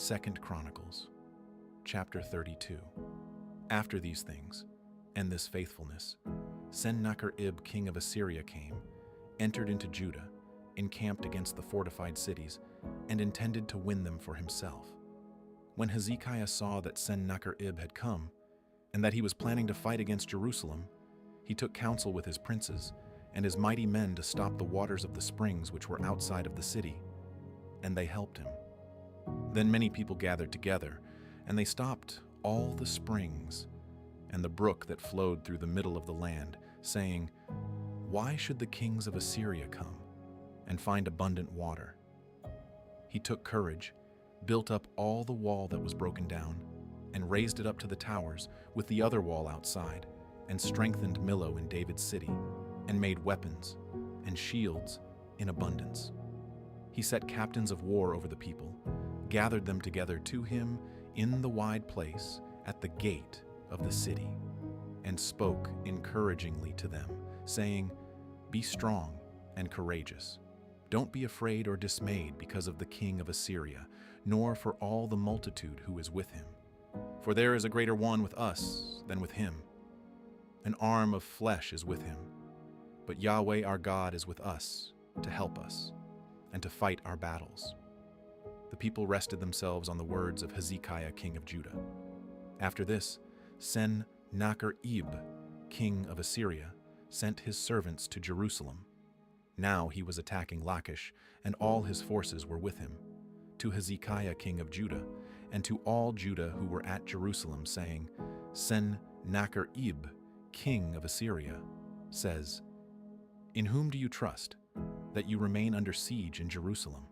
2 Chronicles Chapter 32. After these things, and this faithfulness, Sennacherib king of Assyria came, entered into Judah, encamped against the fortified cities, and intended to win them for himself. When Hezekiah saw that Sennacherib had come, and that he was planning to fight against Jerusalem, he took counsel with his princes and his mighty men to stop the waters of the springs which were outside of the city, and they helped him. Then many people gathered together, and they stopped all the springs and the brook that flowed through the middle of the land, saying, "Why should the kings of Assyria come and find abundant water?" He took courage, built up all the wall that was broken down, and raised it up to the towers with the other wall outside, and strengthened Millo in David's city, and made weapons and shields in abundance. He set captains of war over the people, gathered them together to him in the wide place at the gate of the city, and spoke encouragingly to them, saying, "Be strong and courageous. Don't be afraid or dismayed because of the king of Assyria, nor for all the multitude who is with him. For there is a greater one with us than with him. An arm of flesh is with him, but Yahweh our God is with us to help us and to fight our battles." The people rested themselves on the words of Hezekiah king of Judah. After this, Sennacherib king of Assyria sent his servants to Jerusalem. Now he was attacking Lachish, and all his forces were with him, to Hezekiah king of Judah, and to all Judah who were at Jerusalem, saying, "Sennacherib king of Assyria says, 'In whom do you trust, that you remain under siege in Jerusalem?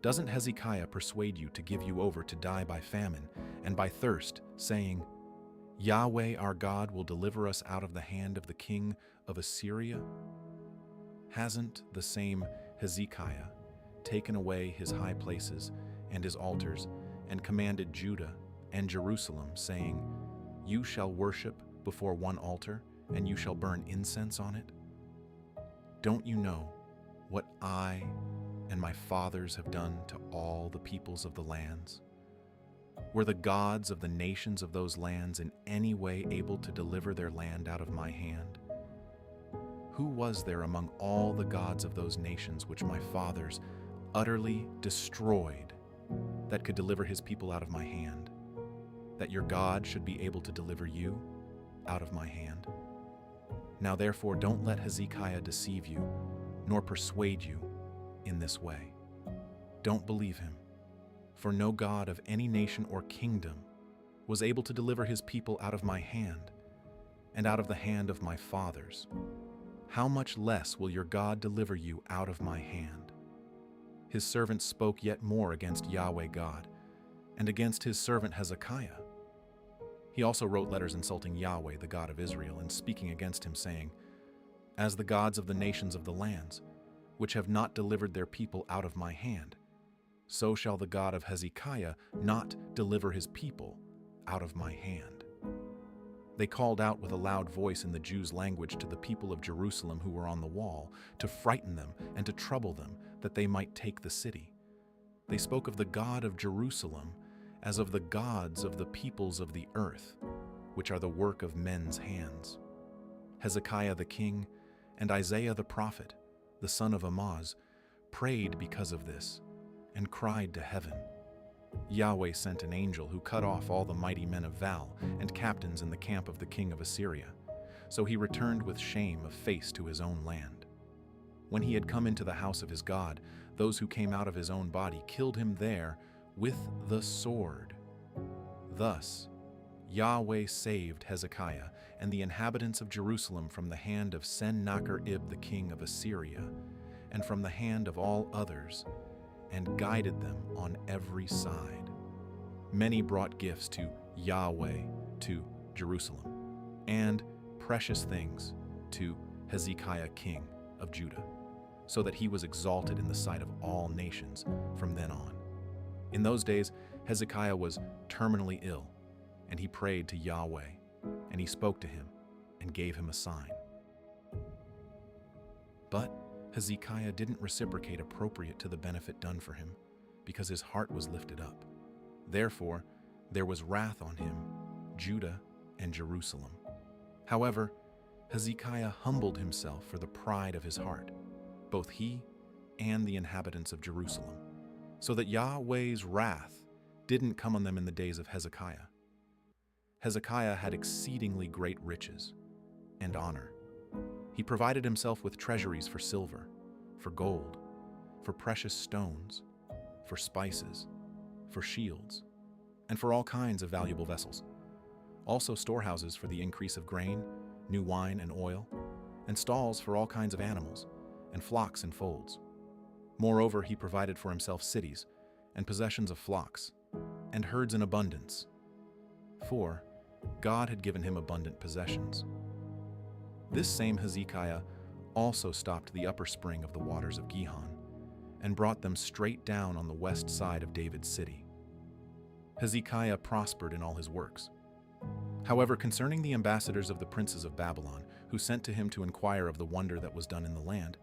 Doesn't Hezekiah persuade you to give you over to die by famine and by thirst, saying, Yahweh our God will deliver us out of the hand of the king of Assyria? Hasn't the same Hezekiah taken away his high places and his altars, and commanded Judah and Jerusalem, saying, You shall worship before one altar, and you shall burn incense on it? Don't you know what I and my fathers have done to all the peoples of the lands? Were the gods of the nations of those lands in any way able to deliver their land out of my hand? Who was there among all the gods of those nations which my fathers utterly destroyed that could deliver his people out of my hand, that your God should be able to deliver you out of my hand? Now therefore don't let Hezekiah deceive you, nor persuade you in this way. Don't believe him, for no God of any nation or kingdom was able to deliver his people out of my hand and out of the hand of my fathers. How much less will your God deliver you out of my hand?" His servants spoke yet more against Yahweh God and against his servant Hezekiah. He also wrote letters insulting Yahweh, the God of Israel, and speaking against him, saying, "As the gods of the nations of the lands, which have not delivered their people out of my hand, so shall the God of Hezekiah not deliver his people out of my hand." They called out with a loud voice in the Jews' language to the people of Jerusalem who were on the wall, to frighten them and to trouble them, that they might take the city. They spoke of the God of Jerusalem as of the gods of the peoples of the earth, which are the work of men's hands. Hezekiah the king and Isaiah the prophet, the son of Emmaus, prayed because of this, and cried to heaven. Yahweh sent an angel who cut off all the mighty men of Val and captains in the camp of the king of Assyria. So he returned with shame of face to his own land. When he had come into the house of his God, those who came out of his own body killed him there with the sword. Thus Yahweh saved Hezekiah and the inhabitants of Jerusalem from the hand of Sennacherib the king of Assyria, and from the hand of all others, and guided them on every side. Many brought gifts to Yahweh, to Jerusalem, and precious things to Hezekiah king of Judah, so that he was exalted in the sight of all nations from then on. In those days, Hezekiah was terminally ill, and he prayed to Yahweh, and he spoke to him and gave him a sign. But Hezekiah didn't reciprocate appropriate to the benefit done for him, because his heart was lifted up, Therefore, there was wrath on him, Judah and Jerusalem. However, Hezekiah humbled himself for the pride of his heart, both he and the inhabitants of Jerusalem, so that Yahweh's wrath didn't come on them in the days of Hezekiah. Hezekiah had exceedingly great riches and honor. He provided himself with treasuries for silver, for gold, for precious stones, for spices, for shields, and for all kinds of valuable vessels. Also storehouses for the increase of grain, new wine and oil, and stalls for all kinds of animals, and flocks and folds. Moreover, he provided for himself cities, and possessions of flocks, and herds in abundance. For God had given him abundant possessions. This same Hezekiah also stopped the upper spring of the waters of Gihon, and brought them straight down on the west side of David's city. Hezekiah prospered in all his works. However, concerning the ambassadors of the princes of Babylon, who sent to him to inquire of the wonder that was done in the land,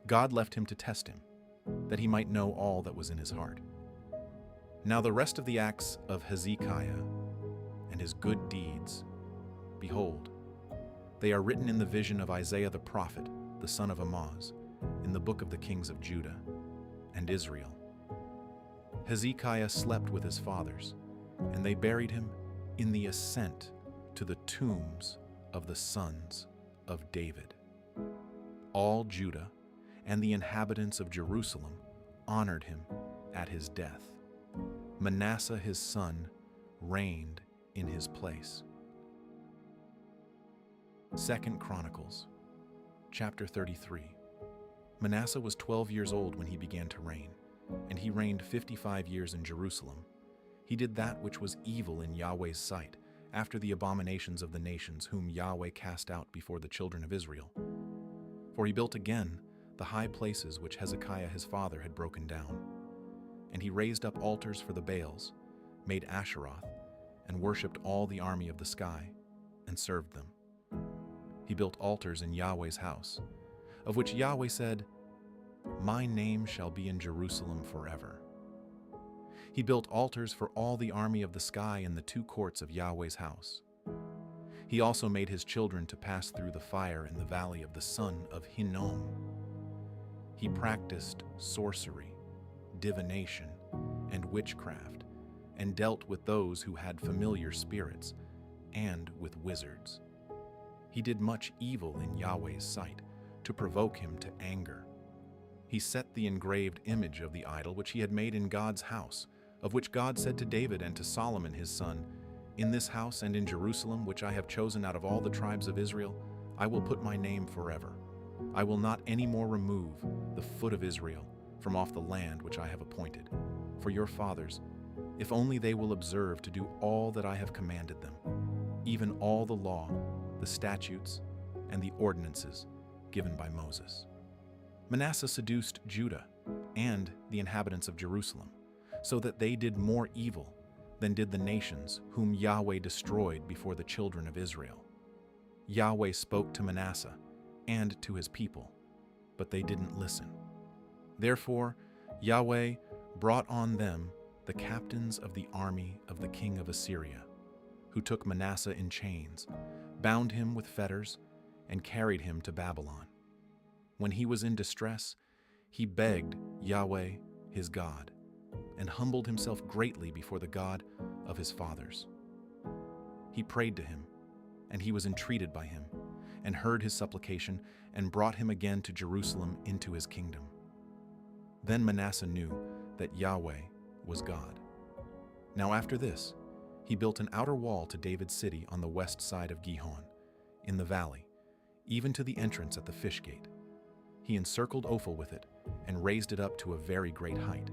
God left him to test him, that he might know all that was in his heart. Now the rest of the acts of Hezekiah and his good deeds, behold, they are written in the vision of Isaiah the prophet, the son of Emmaus, in the book of the kings of Judah and Israel. Hezekiah slept with his fathers, and they buried him in the ascent to the tombs of the sons of David. All Judah and the inhabitants of Jerusalem honored him at his death. Manasseh his son reigned in his place. 2 Chronicles Chapter 33. Manasseh was 12 years old when he began to reign, and he reigned 55 years in Jerusalem. He did that which was evil in Yahweh's sight, after the abominations of the nations whom Yahweh cast out before the children of Israel. For he built again the high places which Hezekiah his father had broken down. And he raised up altars for the Baals, made Asheroth, and worshipped all the army of the sky, and served them. He built altars in Yahweh's house, of which Yahweh said, "My name shall be in Jerusalem forever." He built altars for all the army of the sky in the two courts of Yahweh's house. He also made his children to pass through the fire in the valley of the son of Hinnom. He practiced sorcery, divination, and witchcraft, and dealt with those who had familiar spirits, and with wizards. He did much evil in Yahweh's sight, to provoke him to anger. He set the engraved image of the idol which he had made in God's house, of which God said to David and to Solomon his son, "In this house and in Jerusalem, which I have chosen out of all the tribes of Israel, I will put my name forever. I will not any more remove the foot of Israel from off the land which I have appointed, for your fathers, if only they will observe to do all that I have commanded them, even all the law, the statutes, and the ordinances given by Moses." Manasseh seduced Judah and the inhabitants of Jerusalem, so that they did more evil than did the nations whom Yahweh destroyed before the children of Israel. Yahweh spoke to Manasseh and to his people, but they didn't listen. Therefore, Yahweh brought on them the captains of the army of the king of Assyria, who took Manasseh in chains, bound him with fetters, and carried him to Babylon. When he was in distress, he begged Yahweh his God, and humbled himself greatly before the God of his fathers. He prayed to him, and he was entreated by him, and heard his supplication, and brought him again to Jerusalem into his kingdom. Then Manasseh knew that Yahweh was God. Now after this, he built an outer wall to David's city on the west side of Gihon, in the valley, even to the entrance at the fish gate. He encircled Ophel with it, and raised it up to a very great height.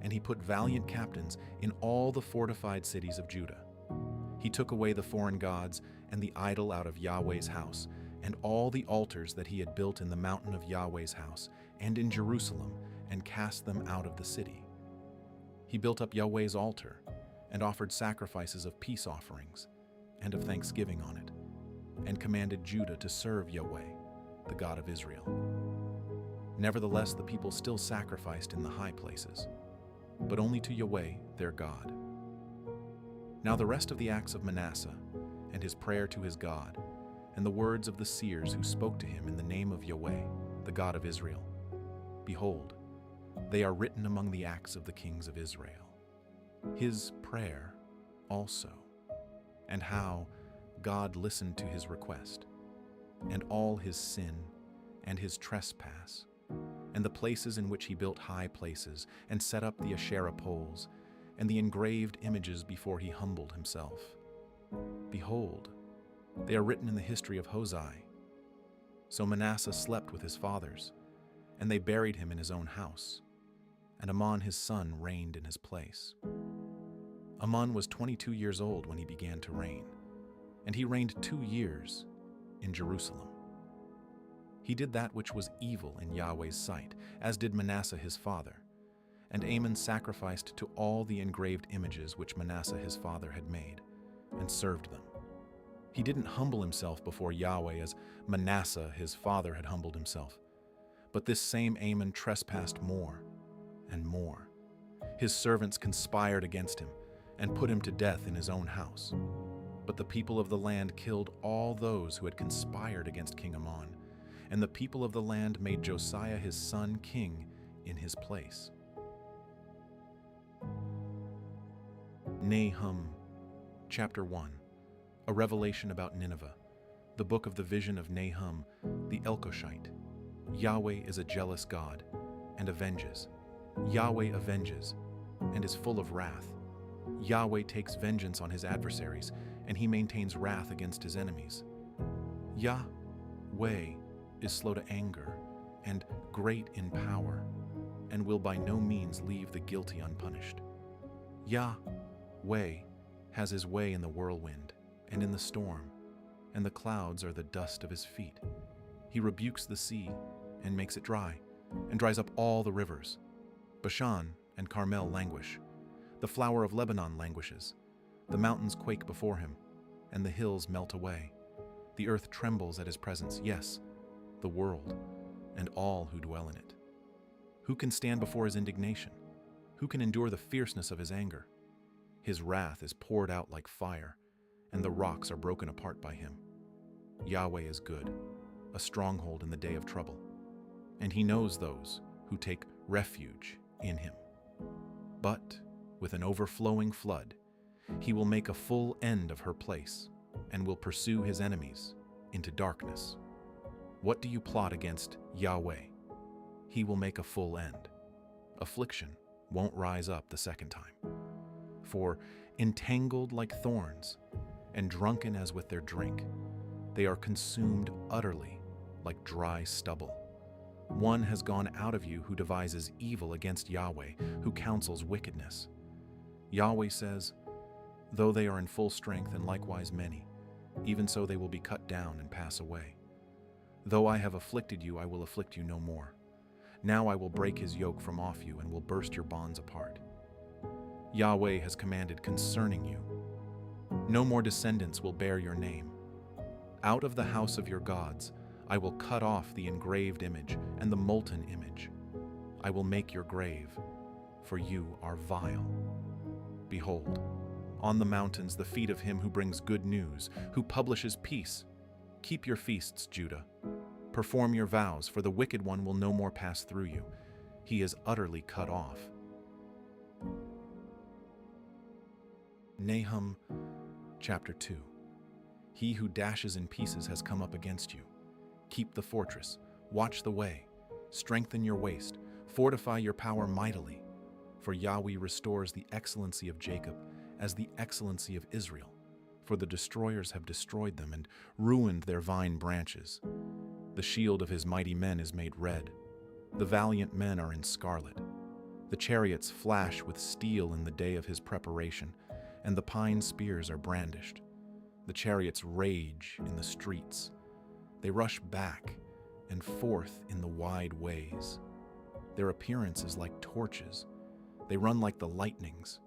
And he put valiant captains in all the fortified cities of Judah. He took away the foreign gods and the idol out of Yahweh's house, and all the altars that he had built in the mountain of Yahweh's house, and in Jerusalem, and cast them out of the city. He built up Yahweh's altar, and offered sacrifices of peace offerings, and of thanksgiving on it, and commanded Judah to serve Yahweh, the God of Israel. Nevertheless, the people still sacrificed in the high places, but only to Yahweh their God. Now the rest of the acts of Manasseh, and his prayer to his God, and the words of the seers who spoke to him in the name of Yahweh, the God of Israel, behold, they are written among the acts of the kings of Israel. His prayer also, and how God listened to his request, and all his sin and his trespass, and the places in which he built high places, and set up the Asherah poles, and the engraved images before he humbled himself. Behold, they are written in the history of Hosea. So Manasseh slept with his fathers, and they buried him in his own house, and Amon his son reigned in his place. Amon was 22 years old when he began to reign, and he reigned 2 years in Jerusalem. He did that which was evil in Yahweh's sight, as did Manasseh his father. And Amon sacrificed to all the engraved images which Manasseh his father had made, and served them. He didn't humble himself before Yahweh as Manasseh his father had humbled himself. But this same Amon trespassed more and more. His servants conspired against him, and put him to death in his own house. But the people of the land killed all those who had conspired against King Amon, and the people of the land made Josiah his son king in his place. Nahum Chapter 1, a revelation about Nineveh, the book of the vision of Nahum the Elkoshite. Yahweh is a jealous God, and avenges. Yahweh avenges, and is full of wrath. Yahweh takes vengeance on his adversaries, and he maintains wrath against his enemies. Yahweh is slow to anger, and great in power, and will by no means leave the guilty unpunished. Yahweh has his way in the whirlwind and in the storm, and the clouds are the dust of his feet. He rebukes the sea and makes it dry, and dries up all the rivers. Bashan and Carmel languish. The flower of Lebanon languishes. The mountains quake before him, and the hills melt away. The earth trembles at his presence, yes, the world, and all who dwell in it. Who can stand before his indignation? Who can endure the fierceness of his anger? His wrath is poured out like fire, and the rocks are broken apart by him. Yahweh is good, a stronghold in the day of trouble, and he knows those who take refuge in him. But with an overflowing flood, he will make a full end of her place, and will pursue his enemies into darkness. What do you plot against Yahweh? He will make a full end. Affliction won't rise up the second time. For entangled like thorns, and drunken as with their drink, they are consumed utterly like dry stubble. One has gone out of you who devises evil against Yahweh, who counsels wickedness. Yahweh says, though they are in full strength and likewise many, even so they will be cut down and pass away. Though I have afflicted you, I will afflict you no more. Now I will break his yoke from off you and will burst your bonds apart. Yahweh has commanded concerning you, no more descendants will bear your name. Out of the house of your gods I will cut off the engraved image and the molten image. I will make your grave, for you are vile. Behold, on the mountains the feet of him who brings good news, who publishes peace. Keep your feasts, Judah. Perform your vows, for the wicked one will no more pass through you. He is utterly cut off. Nahum Chapter 2. He who dashes in pieces has come up against you. Keep the fortress, watch the way, strengthen your waist, fortify your power mightily. For Yahweh restores the excellency of Jacob as the excellency of Israel. For the destroyers have destroyed them and ruined their vine branches. The shield of his mighty men is made red. The valiant men are in scarlet. The chariots flash with steel in the day of his preparation, and the pine spears are brandished. The chariots rage in the streets. They rush back and forth in the wide ways. Their appearance is like torches. They run like the lightnings.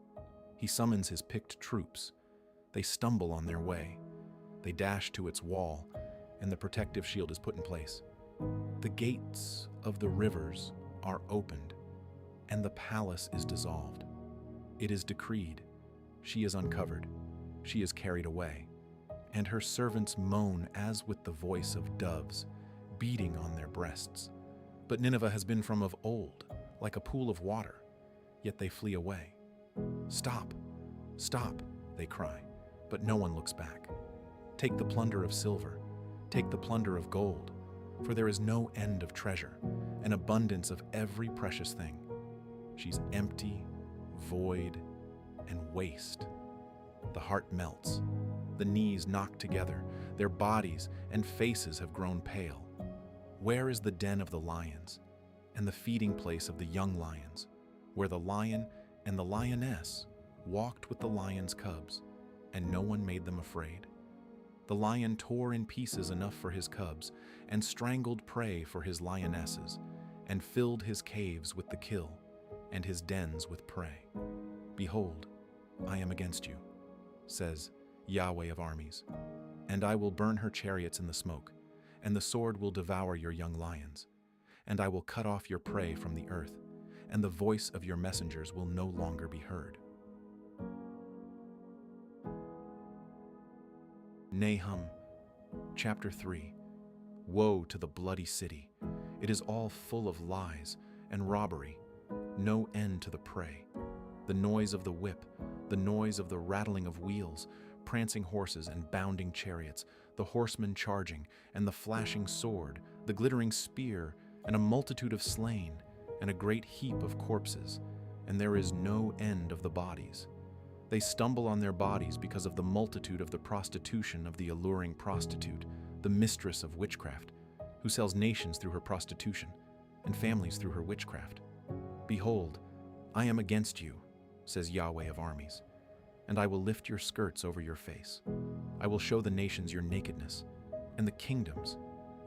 He summons his picked troops. They stumble on their way. They dash to its wall, and the protective shield is put in place. The gates of the rivers are opened, and the palace is dissolved. It is decreed, she is uncovered. she is carried away, and her servants moan as with the voice of doves, beating on their breasts. But Nineveh has been from of old, like a pool of water, yet they flee away. Stop, stop, they cry, but no one looks back. Take the plunder of silver, take the plunder of gold, for there is no end of treasure, an abundance of every precious thing. She's empty, void, and waste. The heart melts, the knees knock together, their bodies and faces have grown pale. Where is the den of the lions, and the feeding place of the young lions, where the lion and the lioness walked with the lion's cubs, and no one made them afraid? The lion tore in pieces enough for his cubs, and strangled prey for his lionesses, and filled his caves with the kill, and his dens with prey. Behold, I am against you, says Yahweh of armies, and I will burn her chariots in the smoke, and the sword will devour your young lions, and I will cut off your prey from the earth, and the voice of your messengers will no longer be heard. Nahum Chapter 3. Woe to the bloody city! It is all full of lies and robbery, no end to the prey. The noise of the whip, the noise of the rattling of wheels, prancing horses and bounding chariots, the horsemen charging, and the flashing sword, the glittering spear, and a multitude of slain, and a great heap of corpses, and there is no end of the bodies. They stumble on their bodies because of the multitude of the prostitution of the alluring prostitute, the mistress of witchcraft, who sells nations through her prostitution, and families through her witchcraft. Behold, I am against you, says Yahweh of armies, and I will lift your skirts over your face. I will show the nations your nakedness, and the kingdoms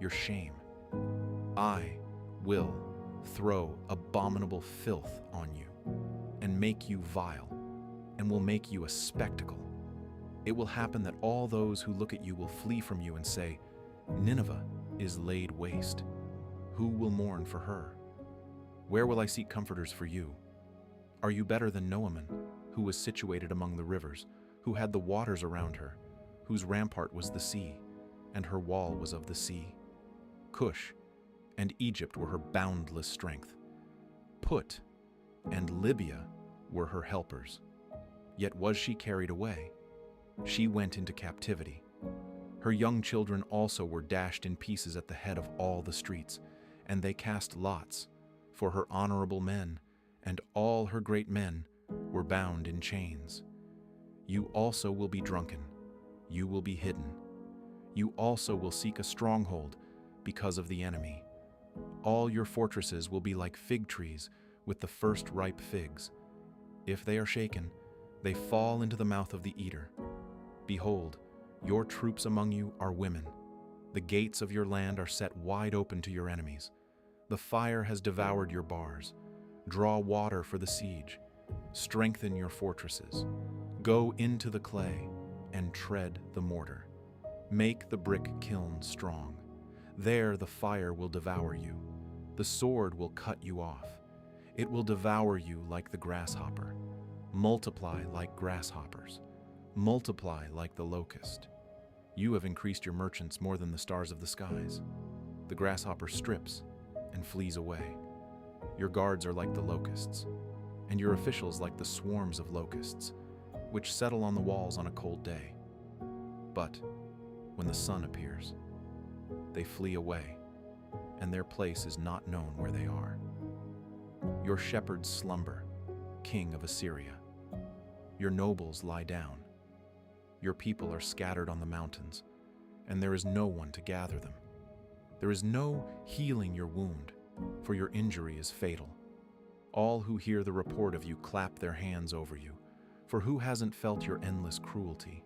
your shame. I will throw abominable filth on you, and make you vile, and will make you a spectacle. It will happen that all those who look at you will flee from you and say, Nineveh is laid waste. Who will mourn for her? Where will I seek comforters for you? Are you better than Nahum, who was situated among the rivers, who had the waters around her, whose rampart was the sea, and her wall was of the sea? Cush and Egypt were her boundless strength. Put and Libya were her helpers. Yet was she carried away. She went into captivity. Her young children also were dashed in pieces at the head of all the streets, and they cast lots for her honorable men, and all her great men were bound in chains. You also will be drunken, you will be hidden. You also will seek a stronghold because of the enemy. All your fortresses will be like fig trees with the first ripe figs. If they are shaken, they fall into the mouth of the eater. Behold, your troops among you are women. The gates of your land are set wide open to your enemies. The fire has devoured your bars. Draw water for the siege. Strengthen your fortresses. Go into the clay and tread the mortar. Make the brick kiln strong. There the fire will devour you. The sword will cut you off. It will devour you like the grasshopper. Multiply like grasshoppers. Multiply like the locust. You have increased your merchants more than the stars of the skies. The grasshopper strips and flees away. Your guards are like the locusts, and your officials like the swarms of locusts, which settle on the walls on a cold day. But when the sun appears, they flee away, and their place is not known where they are. Your shepherds slumber, king of Assyria. Your nobles lie down. Your people are scattered on the mountains, and there is no one to gather them. There is no healing your wound, for your injury is fatal. All who hear the report of you clap their hands over you, for who hasn't felt your endless cruelty?